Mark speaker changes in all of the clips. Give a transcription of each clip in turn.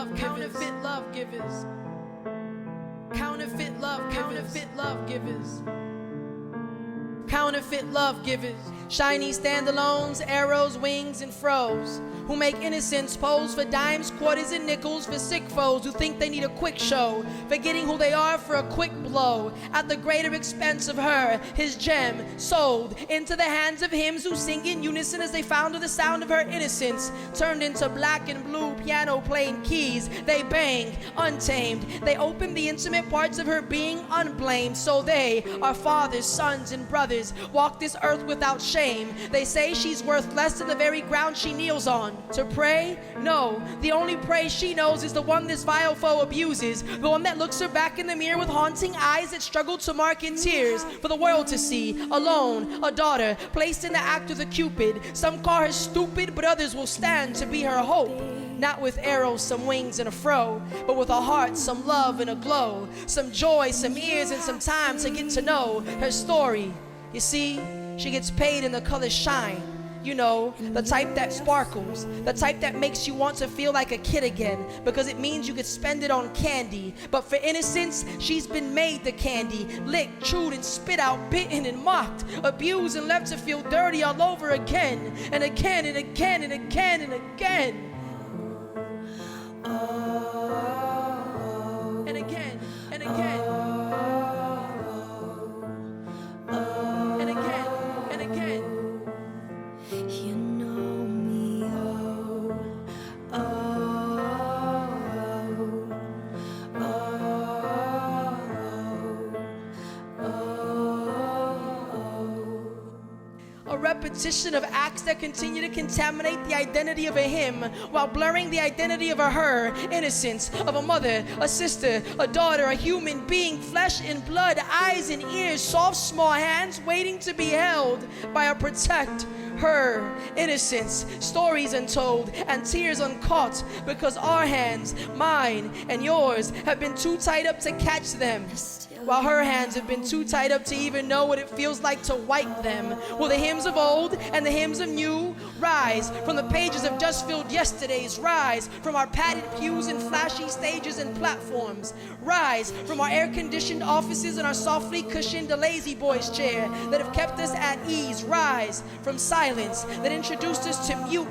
Speaker 1: love, counterfeit love givers. Counterfeit love, counterfeit love givers. Counterfeit love givers. Shiny standalones, arrows, wings, and fros, who make innocence pose for dimes, quarters, and nickels for sick foes who think they need a quick show, forgetting who they are for a quick blow, at the greater expense of her, his gem, sold into the hands of hymns who sing in unison as they found the sound of her innocence, turned into black and blue piano playing keys. They bang, untamed. They open the intimate parts of her being unblamed. So they, our fathers, sons, and brothers, walk this earth without shame. They say she's worth less than the very ground she kneels on. To pray? No. The only praise she knows is the one this vile foe abuses, the one that looks her back in the mirror with haunting eyes that struggle to mark in tears for the world to see. Alone, a daughter, placed in the act of the Cupid. Some call her stupid, but others will stand to be her hope. Not with arrows, some wings, and a fro, but with a heart, some love, and a glow, some joy, some ears, and some time to get to know her story. You see, she gets paid and the colors shine. You know, the type that sparkles, the type that makes you want to feel like a kid again, because it means you could spend it on candy. But for innocence, she's been made the candy, licked, chewed, and spit out, bitten and mocked, abused, and left to feel dirty all over again, and again, and again, and again, and again. And again, and again. And again, and again.
Speaker 2: You know me, oh, oh, oh, oh, oh.
Speaker 1: A repetition of acts that continue to contaminate the identity of a him while blurring the identity of a her, innocence, of a mother, a sister, a daughter, a human being, flesh and blood, eyes and ears, soft small hands waiting to be held by a protect her innocence, stories untold and tears uncaught, because our hands, mine and yours, have been too tied up to catch them, while her hands have been too tied up to even know what it feels like to wipe them. Will the hymns of old and the hymns of new rise from the pages of just filled yesterdays, rise from our padded pews and flashy stages and platforms, rise from our air-conditioned offices and our softly cushioned lazy boy's chair that have kept us at ease, rise from silence that introduced us to mute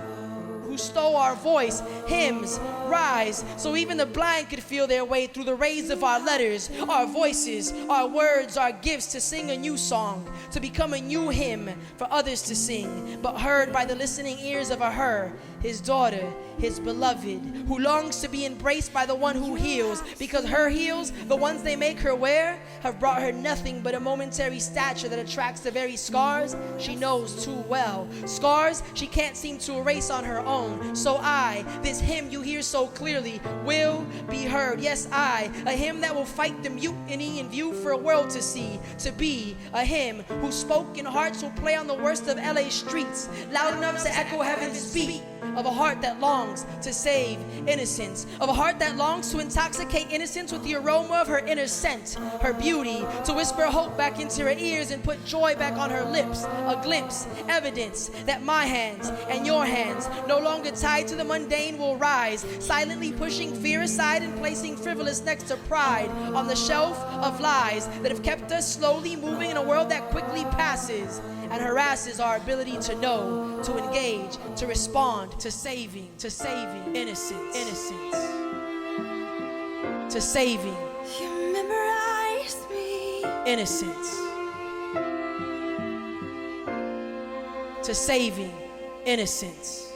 Speaker 1: who stole our voice, hymns, rise, so even the blind could feel their way through the rays of our letters, our voices, our words, our gifts, to sing a new song, to become a new hymn for others to sing, but heard by the listening ears of a her, his daughter, his beloved, who longs to be embraced by the one who heals, because her heels, the ones they make her wear, have brought her nothing but a momentary stature that attracts the very scars she knows too well, scars she can't seem to erase on her own. So I, this hymn you hear so clearly, will be heard. Yes, I, a hymn that will fight the mutiny in view for a world to see, to be a hymn whose spoken hearts will play on the worst of LA streets, loud enough to echo heaven's beat, of a heart that longs to save innocence, of a heart that longs to intoxicate innocence with the aroma of her inner scent, her beauty, to whisper hope back into her ears and put joy back on her lips, a glimpse, evidence that my hands and your hands, no longer tied to the mundane, will rise, silently pushing fear aside and placing frivolous next to pride on the shelf of lies that have kept us slowly moving in a world that quickly passes and harasses our ability to know, to engage, to respond, to saving innocence, to saving.
Speaker 2: You memorize me.
Speaker 1: Innocence. To saving innocence.